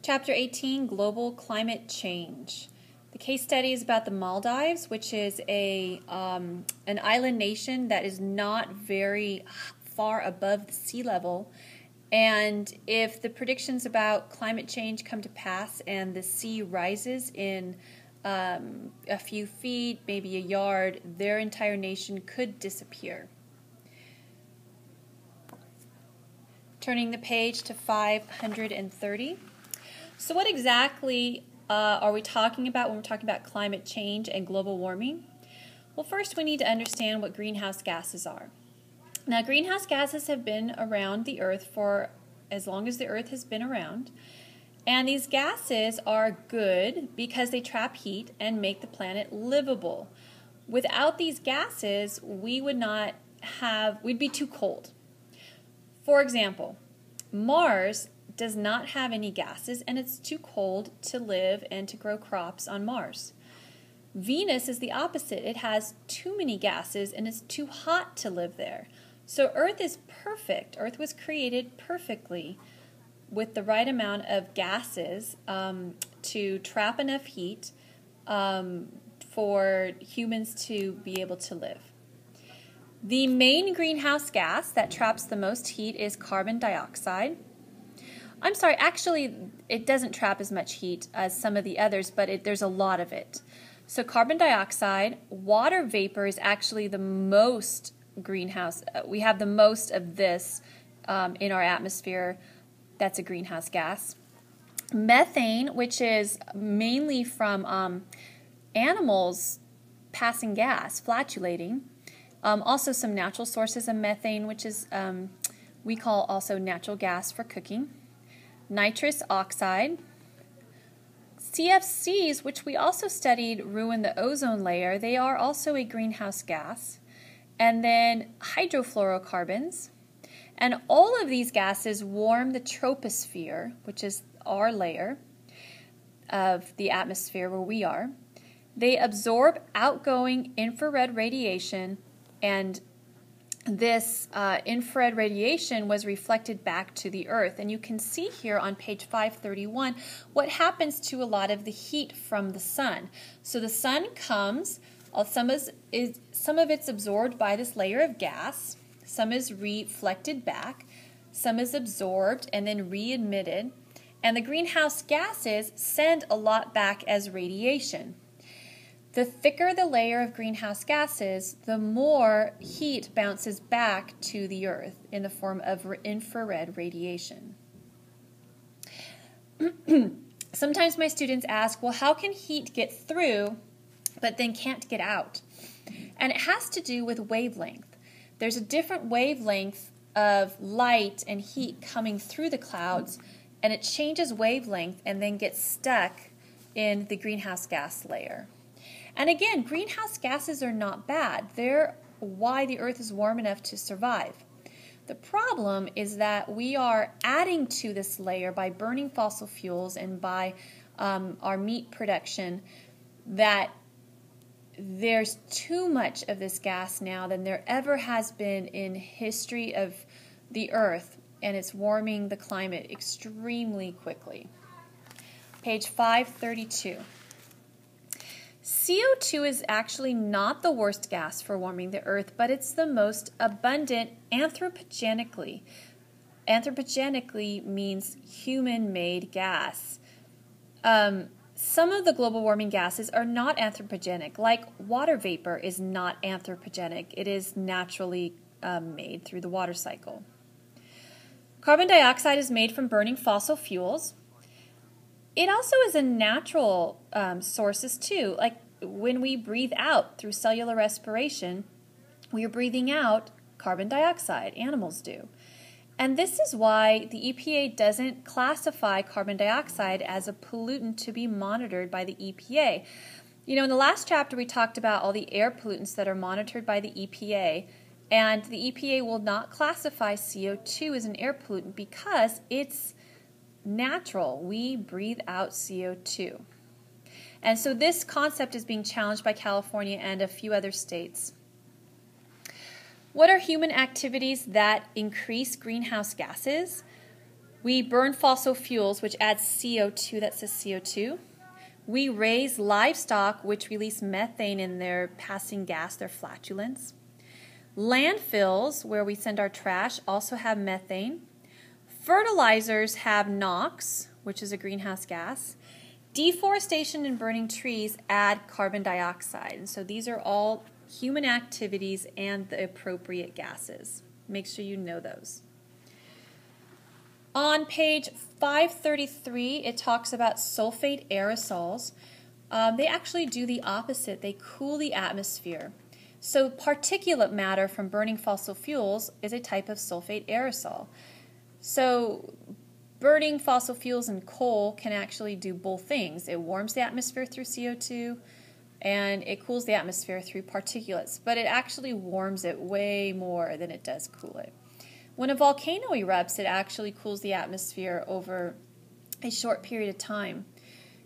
Chapter 18, Global Climate Change. The case study is about the Maldives, which is an island nation that is not very far above the sea level. And if the predictions about climate change come to pass and the sea rises in a few feet, maybe a yard, their entire nation could disappear. Turning the page to 530. So what exactly are we talking about when we're talking about climate change and global warming? Well, first we need to understand what greenhouse gases are. Now, greenhouse gases have been around the Earth for as long as the Earth has been around. And these gases are good because they trap heat and make the planet livable. Without these gases, we'd be too cold. For example, Mars does not have any gases, and it's too cold to live and to grow crops on Mars. Venus is the opposite. It has too many gases, and it's too hot to live there. So Earth is perfect. Earth was created perfectly with the right amount of gases to trap enough heat for humans to be able to live. The main greenhouse gas that traps the most heat is carbon dioxide. I'm sorry, actually, it doesn't trap as much heat as some of the others, but there's a lot of it. So carbon dioxide, water vapor is actually the most greenhouse. We have the most of this in our atmosphere. That's a greenhouse gas. Methane, which is mainly from animals passing gas, flatulating. Also some natural sources of methane, which is we call also natural gas for cooking. Nitrous oxide. CFCs, which we also studied, ruin the ozone layer. They are also a greenhouse gas. And then hydrofluorocarbons. And all of these gases warm the troposphere, which is our layer of the atmosphere where we are. They absorb outgoing infrared radiation, and this infrared radiation was reflected back to the Earth. And you can see here on page 531 what happens to a lot of the heat from the sun. So the sun comes, some of it's absorbed by this layer of gas, some is reflected back, some is absorbed and then re-emitted, and the greenhouse gases send a lot back as radiation. The thicker the layer of greenhouse gases, the more heat bounces back to the Earth in the form of infrared radiation. Sometimes my students ask, well, how can heat get through but then can't get out? And it has to do with wavelength. There's a different wavelength of light and heat coming through the clouds, and it changes wavelength and then gets stuck in the greenhouse gas layer. And again, greenhouse gases are not bad. They're why the Earth is warm enough to survive. The problem is that we are adding to this layer by burning fossil fuels and by our meat production, that there's too much of this gas now than there ever has been in history of the Earth, and it's warming the climate extremely quickly. Page 532. CO2 is actually not the worst gas for warming the Earth, but it's the most abundant anthropogenically. Anthropogenically means human-made gas. Some of the global warming gases are not anthropogenic, like water vapor is not anthropogenic. It is naturally made through the water cycle. Carbon dioxide is made from burning fossil fuels. It also is a natural sources too. Like when we breathe out through cellular respiration, we are breathing out carbon dioxide. Animals do. And this is why the EPA doesn't classify carbon dioxide as a pollutant to be monitored by the EPA. You know, in the last chapter we talked about all the air pollutants that are monitored by the EPA, and the EPA will not classify CO2 as an air pollutant because it's natural. We breathe out CO2. And so this concept is being challenged by California and a few other states. What are human activities that increase greenhouse gases? We burn fossil fuels, which adds CO2, that says CO2. We raise livestock, which release methane in their passing gas, their flatulence. Landfills, where we send our trash, also have methane. Fertilizers have NOx, which is a greenhouse gas. Deforestation and burning trees add carbon dioxide. And so these are all human activities and the appropriate gases. Make sure you know those. On page 533, it talks about sulfate aerosols. They actually do the opposite. They cool the atmosphere. So particulate matter from burning fossil fuels is a type of sulfate aerosol. So burning fossil fuels and coal can actually do both things. It warms the atmosphere through CO2 and it cools the atmosphere through particulates, but it actually warms it way more than it does cool it. When a volcano erupts, it actually cools the atmosphere over a short period of time.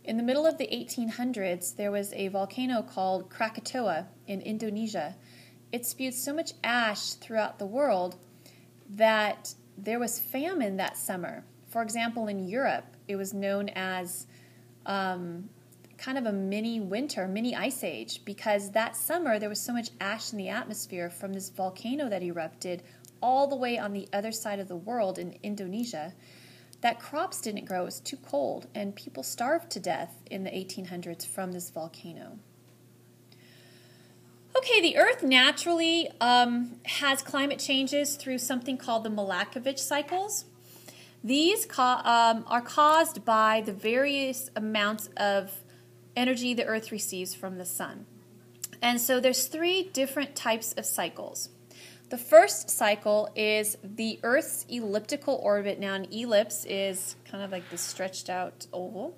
In the middle of the 1800s, there was a volcano called Krakatoa in Indonesia. It spewed so much ash throughout the world that there was famine that summer. For example, in Europe, it was known as kind of a mini winter, mini ice age, because that summer there was so much ash in the atmosphere from this volcano that erupted all the way on the other side of the world in Indonesia that crops didn't grow. It was too cold, and people starved to death in the 1800s from this volcano. Okay, the Earth naturally has climate changes through something called the Milankovitch cycles. These are caused by the various amounts of energy the Earth receives from the sun. And so there's 3 different types of cycles. The first cycle is the Earth's elliptical orbit. Now, an ellipse is kind of like this stretched out oval.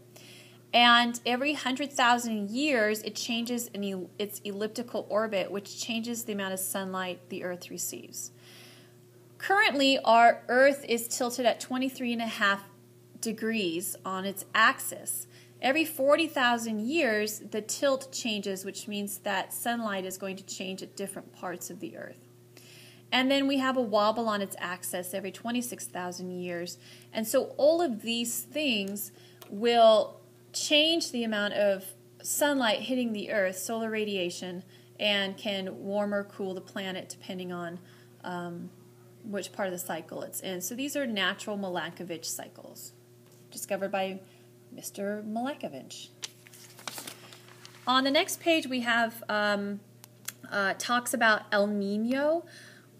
And every 100,000 years, it changes its elliptical orbit, which changes the amount of sunlight the Earth receives. Currently, our Earth is tilted at 23.5 degrees on its axis. Every 40,000 years, the tilt changes, which means that sunlight is going to change at different parts of the Earth. And then we have a wobble on its axis every 26,000 years. And so all of these things will change the amount of sunlight hitting the Earth, solar radiation, and can warm or cool the planet depending on which part of the cycle it's in. So these are natural Milankovitch cycles discovered by Mr. Milankovitch. On the next page we have talks about El Nino,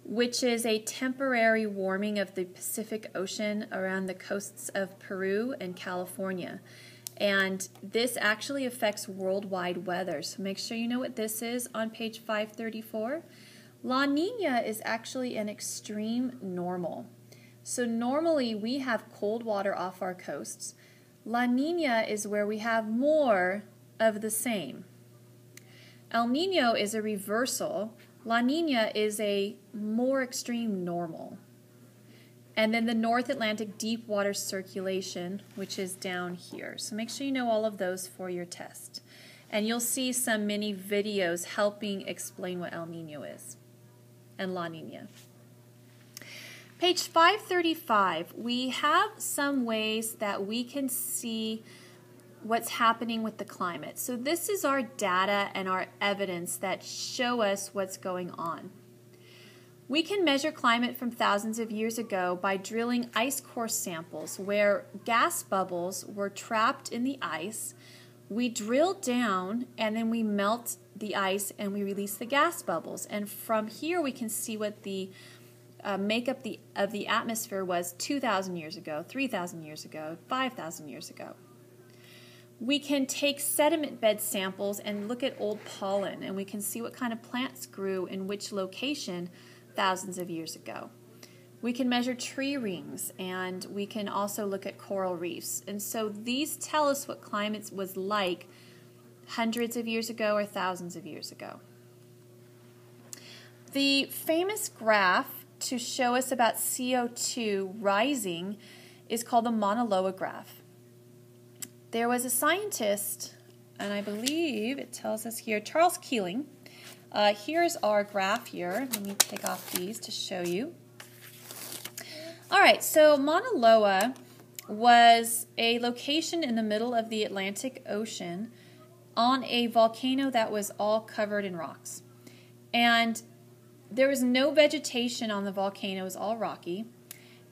which is a temporary warming of the Pacific Ocean around the coasts of Peru and California. And this actually affects worldwide weather. So make sure you know what this is on page 534. La Nina is actually an extreme normal. So normally we have cold water off our coasts. La Nina is where we have more of the same. El Nino is a reversal. La Nina is a more extreme normal. And then the North Atlantic deep water circulation, which is down here. So make sure you know all of those for your test. And you'll see some mini videos helping explain what El Nino is and La Nina. Page 535, we have some ways that we can see what's happening with the climate. So this is our data and our evidence that show us what's going on. We can measure climate from thousands of years ago by drilling ice core samples where gas bubbles were trapped in the ice. We drill down and then we melt the ice and we release the gas bubbles. And from here we can see what the makeup of the atmosphere was 2,000 years ago, 3,000 years ago, 5,000 years ago. We can take sediment bed samples and look at old pollen, and we can see what kind of plants grew in which location thousands of years ago. We can measure tree rings, and we can also look at coral reefs. And so these tell us what climate was like hundreds of years ago or thousands of years ago. The famous graph to show us about CO2 rising is called the Mon Aloha Graph. There was a scientist, and I believe it tells us here, Charles Keeling. Here's our graph here. Let me take off these to show you. All right, so Mauna Loa was a location in the middle of the Atlantic Ocean on a volcano that was all covered in rocks. And there was no vegetation on the volcano, it was all rocky,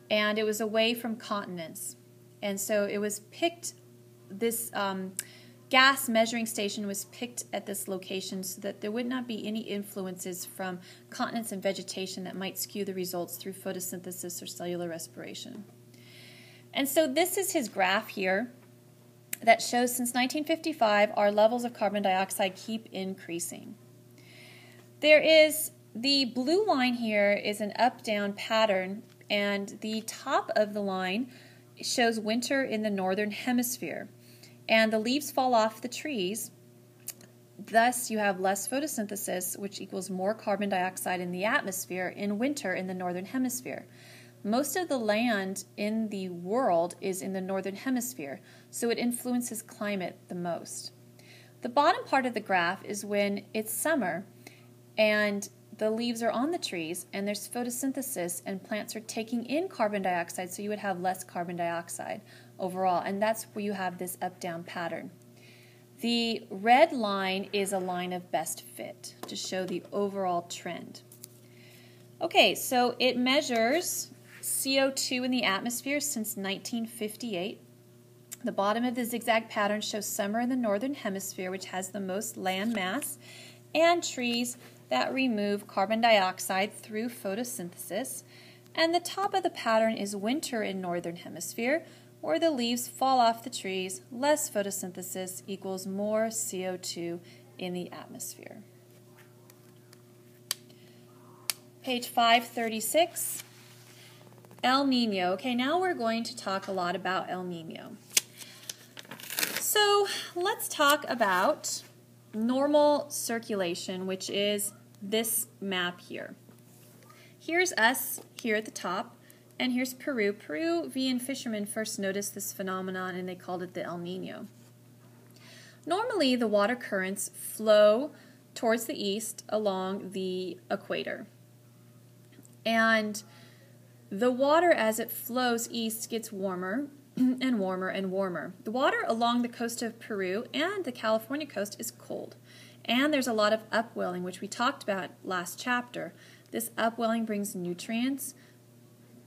and it was away from continents. And so it was picked, this gas measuring station was picked at this location so that there would not be any influences from continents and vegetation that might skew the results through photosynthesis or cellular respiration. And so this is his graph here that shows since 1955 our levels of carbon dioxide keep increasing. There is, the blue line here is an up-down pattern, and the top of the line shows winter in the northern hemisphere. And the leaves fall off the trees, thus you have less photosynthesis, which equals more carbon dioxide in the atmosphere in winter in the northern hemisphere. Most of the land in the world is in the northern hemisphere, so it influences climate the most. The bottom part of the graph is when it's summer and the leaves are on the trees and there's photosynthesis and plants are taking in carbon dioxide, so you would have less carbon dioxide overall, and that's where you have this up-down pattern. The red line is a line of best fit to show the overall trend. Okay, so it measures CO2 in the atmosphere since 1958. The bottom of the zigzag pattern shows summer in the northern hemisphere, which has the most land mass, and trees that remove carbon dioxide through photosynthesis. And the top of the pattern is winter in northern hemisphere, where the leaves fall off the trees, less photosynthesis equals more CO2 in the atmosphere. Page 536, El Nino. Okay, now we're going to talk a lot about El Nino. So let's talk about normal circulation, which is this map here. Here's us here at the top, and here's Peru. Peruvian fishermen first noticed this phenomenon and they called it the El Nino. Normally, the water currents flow towards the east along the equator. And the water, as it flows east, gets warmer and warmer and warmer. The water along the coast of Peru and the California coast is cold. And there's a lot of upwelling, which we talked about last chapter. This upwelling brings nutrients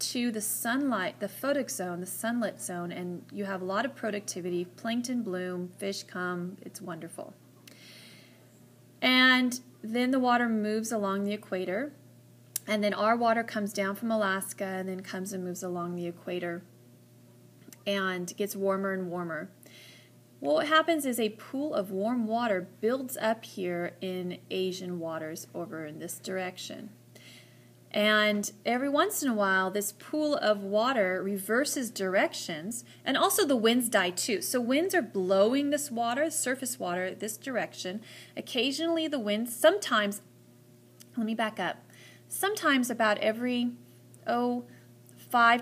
to the sunlight, the photic zone, the sunlit zone, and you have a lot of productivity. Plankton bloom, fish come, it's wonderful. And then the water moves along the equator, and then our water comes down from Alaska and then comes and moves along the equator and gets warmer and warmer. Well, what happens is a pool of warm water builds up here in Asian waters over in this direction. And every once in a while, this pool of water reverses directions, and also the winds die too. So winds are blowing this water, surface water, this direction. Occasionally the winds, sometimes, let me back up, sometimes about every, 5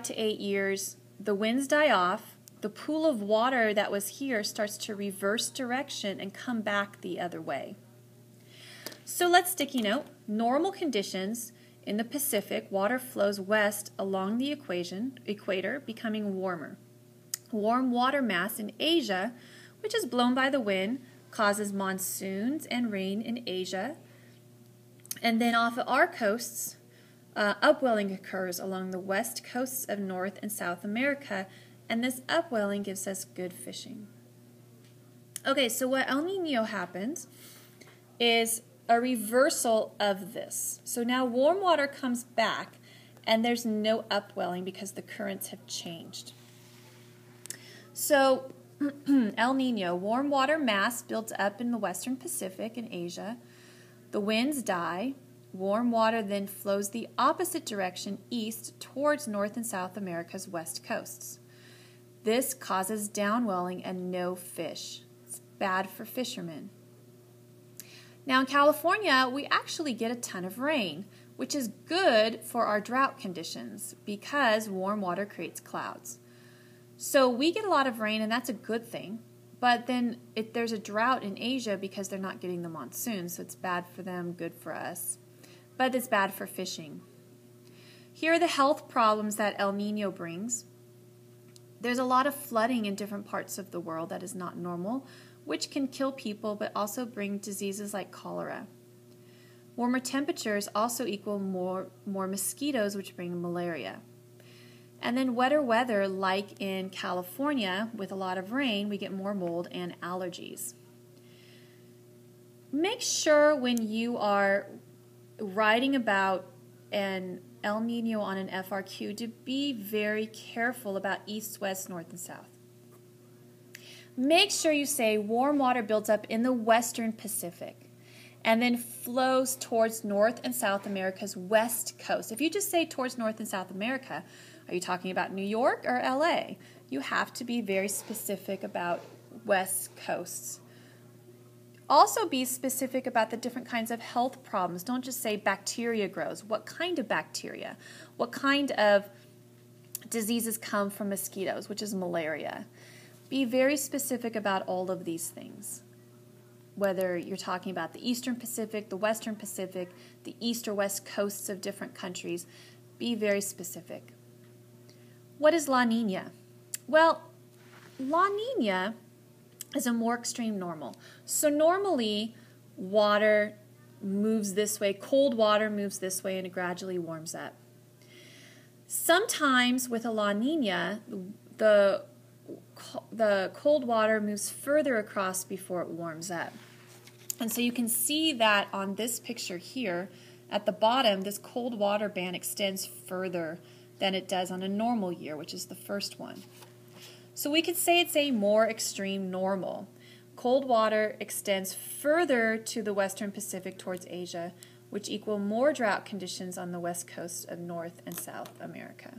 to 8 years, the winds die off. The pool of water that was here starts to reverse direction and come back the other way. So let's sticky note, normal conditions in the Pacific, water flows west along the equator, becoming warmer. Warm water mass in Asia, which is blown by the wind, causes monsoons and rain in Asia. And then off of our coasts, upwelling occurs along the west coasts of North and South America, and this upwelling gives us good fishing. Okay, so what El Nino happens is a reversal of this. So now warm water comes back and there's no upwelling because the currents have changed. So El Nino, warm water mass builds up in the western Pacific and Asia. The winds die. Warm water then flows the opposite direction east towards North and South America's west coasts. This causes downwelling and no fish. It's bad for fishermen. Now in California, we actually get a ton of rain, which is good for our drought conditions because warm water creates clouds. So we get a lot of rain, and that's a good thing. But then there's a drought in Asia because they're not getting the monsoon, so it's bad for them, good for us. But it's bad for fishing. Here are the health problems that El Nino brings. There's a lot of flooding in different parts of the world that is not normal, which can kill people but also bring diseases like cholera. Warmer temperatures also equal more mosquitoes, which bring malaria. And then wetter weather, like in California, with a lot of rain, we get more mold and allergies. Make sure when you are writing about an El Nino on an FRQ to be very careful about east, west, north, and south. Make sure you say warm water builds up in the western Pacific and then flows towards North and South America's west coast. If you just say towards North and South America, are you talking about New York or LA? You have to be very specific about west coasts. Also be specific about the different kinds of health problems. Don't just say bacteria grows. What kind of bacteria? What kind of diseases come from mosquitoes, which is malaria? Be very specific about all of these things. Whether you're talking about the Eastern Pacific, the Western Pacific, the east or west coasts of different countries, be very specific. What is La Niña? Well, La Niña is a more extreme normal. So normally water moves this way, cold water moves this way, and it gradually warms up. Sometimes with a La Niña, the cold water moves further across before it warms up. And so you can see that on this picture here, at the bottom, this cold water band extends further than it does on a normal year, which is the first one. So we could say it's a more extreme normal. Cold water extends further to the western Pacific towards Asia, which equal more drought conditions on the west coast of North and South America.